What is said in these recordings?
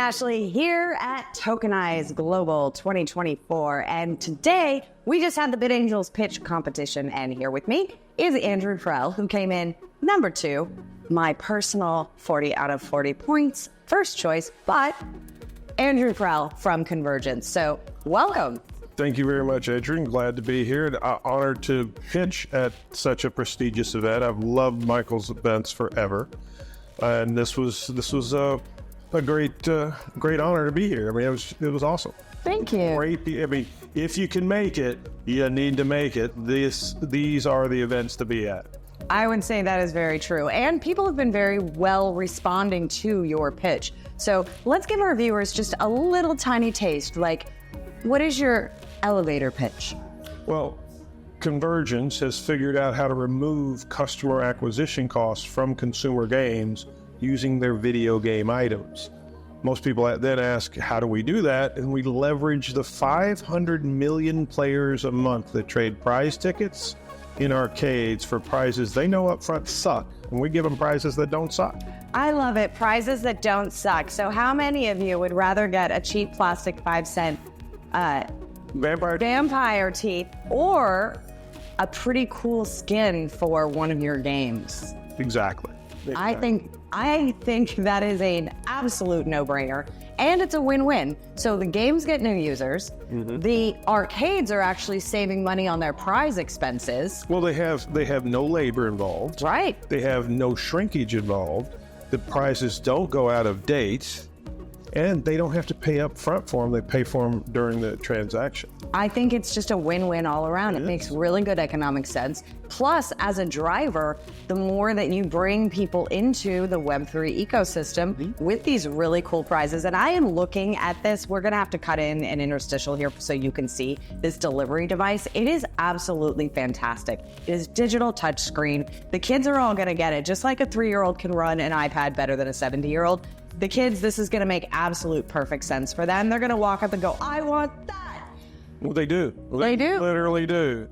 Ashley here at Tokenize Global 2024. And today we just had the Bid Angels pitch competition. And here with me is Andrew Prell, who came in number 2, my personal 40 out of 40 points, first choice, but Andrew Prell from Convergence. So welcome. Thank you very much, Adrien. Glad to be here. Honored to pitch at such a prestigious event. I've loved Michael's events forever, and this was a great honor to be here. I mean, it was awesome. Thank you. Great. I mean, if you can make it, you need to make it. These are the events to be at. I would say that is very true. And people have been very well responding to your pitch. So let's give our viewers just a little tiny taste. Like, what is your elevator pitch? Well, Convergence has figured out how to remove customer acquisition costs from consumer games using their video game items. Most people then ask, how do we do that? And we leverage the 500 million players a month that trade prize tickets in arcades for prizes they know up front suck, and we give them prizes that don't suck. I love it. Prizes that don't suck. So how many of you would rather get a cheap plastic 5-cent vampire teeth or a pretty cool skin for one of your games? Exactly. I think that is an absolute no-brainer, and it's a win-win. So the games get new users. Mm-hmm. The arcades are actually saving money on their prize expenses. Well, they have no labor involved. Right. They have no shrinkage involved. The prizes don't go out of date, and they don't have to pay up front for them. They pay for them during the transaction. I think it's just a win-win all around. It makes really good economic sense. Plus, as a driver, the more that you bring people into the Web3 ecosystem with these really cool prizes, and I am looking at this, we're gonna have to cut in an interstitial here so you can see this delivery device. It is absolutely fantastic. It is digital touchscreen. The kids are all gonna get it. Just like a 3-year-old can run an iPad better than a 70-year-old, the kids, this is gonna make absolute perfect sense for them. They're gonna walk up and go, I want that. Well, they do. They do. Literally do.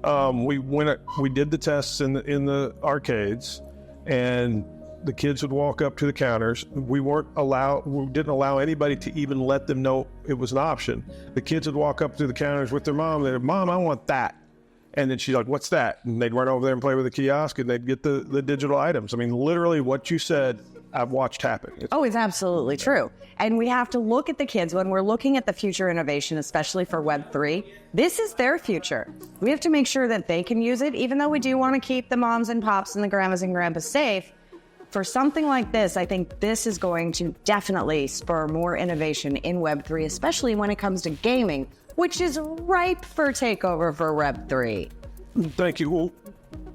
We did the tests in the arcades, and the kids would walk up to the counters. We didn't allow anybody to even let them know it was an option. The kids would walk up to the counters with their mom. They'd, Mom, I want that. And then she's like, what's that? And they'd run over there and play with the kiosk, and they'd get the digital items. I mean, literally what you said, I've watched happen. It's absolutely true. And we have to look at the kids when we're looking at the future innovation, especially for Web3. This is their future. We have to make sure that they can use it, even though we do want to keep the moms and pops and the grandmas and grandpas safe. For something like this, I think this is going to definitely spur more innovation in Web3, especially when it comes to gaming, which is ripe for takeover for Web3. Thank you. Well,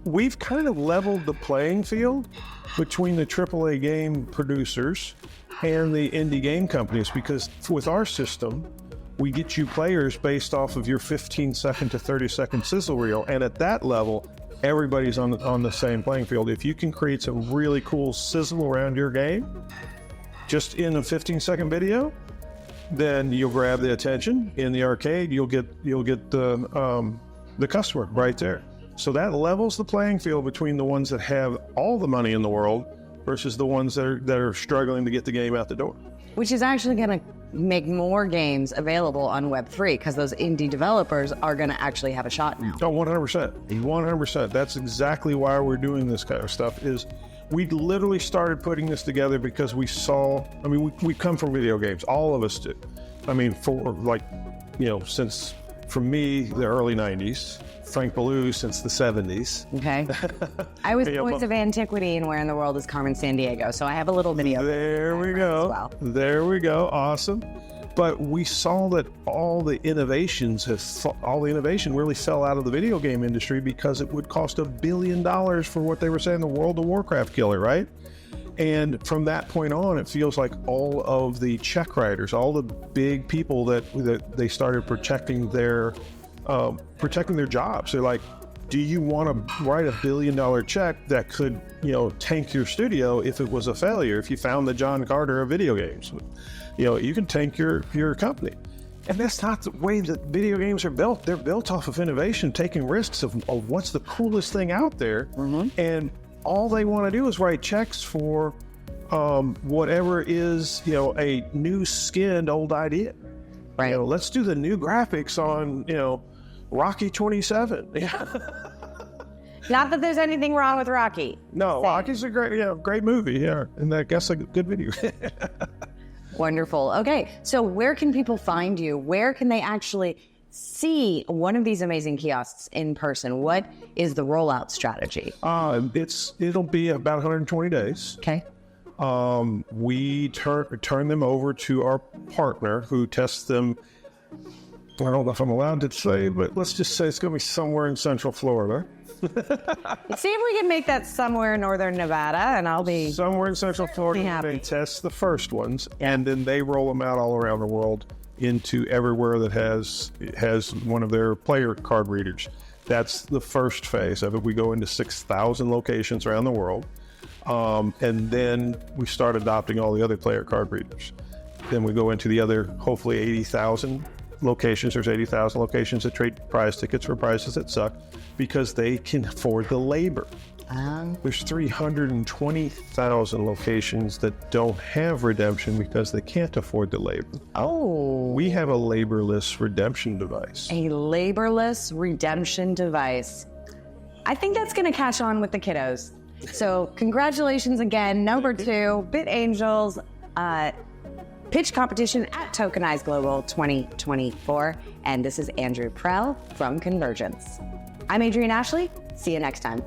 we've kind of leveled the playing field between the AAA game producers and the indie game companies, because with our system, we get you players based off of your 15-second to 30-second sizzle reel, and at that level, everybody's on the same playing field. If you can create some really cool sizzle around your game, just in a 15-second video, then you'll grab the attention. In the arcade, you'll get the customer right there. So that levels the playing field between the ones that have all the money in the world versus the ones that are struggling to get the game out the door. Which is actually going to make more games available on Web3, because those indie developers are going to actually have a shot now. Oh, 100%. 100%. That's exactly why we're doing this kind of stuff. Is we literally started putting this together because we saw, I mean, we come from video games. All of us do. I mean, since, for me, the early 90s. Frank Ballou since the 70s. Okay. I was Points of Antiquity and Where in the World is Carmen Sandiego, so I have a little video. There we go. As well. There we go. Awesome. But we saw that all the innovation really fell out of the video game industry because it would cost $1 billion for what they were saying, the World of Warcraft killer, right? And from that point on, it feels like all of the check writers, all the big people that they started protecting their jobs. They're like, do you want to write $1 billion check that could, tank your studio if it was a failure? If you found the John Carter of video games, you can tank your company. And that's not the way that video games are built. They're built off of innovation, taking risks of what's the coolest thing out there. Mm-hmm. And all they want to do is write checks for whatever is, a new skinned old idea. Right. Let's do the new graphics on, Rocky 27. Not that there's anything wrong with Rocky. No, Same. Rocky's a great movie. Yeah, and I guess a good video. Wonderful. Okay, so where can people find you? Where can they actually see one of these amazing kiosks in person? What is the rollout strategy? It'll be about 120 days. Okay. We turn them over to our partner who tests them. I don't know if I'm allowed to say, but let's just say it's going to be somewhere in Central Florida. See if we can make that somewhere in Northern Nevada, and I'll be somewhere in Central Florida. happy. They test the first ones, and then they roll them out all around the world into everywhere that has one of their player card readers. That's the first phase of it. We go into 6,000 locations around the world, and then we start adopting all the other player card readers. Then we go into the other, hopefully 80,000 locations. There's 80,000 locations that trade prize tickets for prizes that suck because they can afford the labor. There's 320,000 locations that don't have redemption because they can't afford the labor. Oh. We have a laborless redemption device. A laborless redemption device. I think that's going to catch on with the kiddos. So congratulations again. Number 2, BitAngel's pitch competition at Tokenize Global 2024. And this is Andrew Prell from Convergence. I'm Adrien Ashley. See you next time.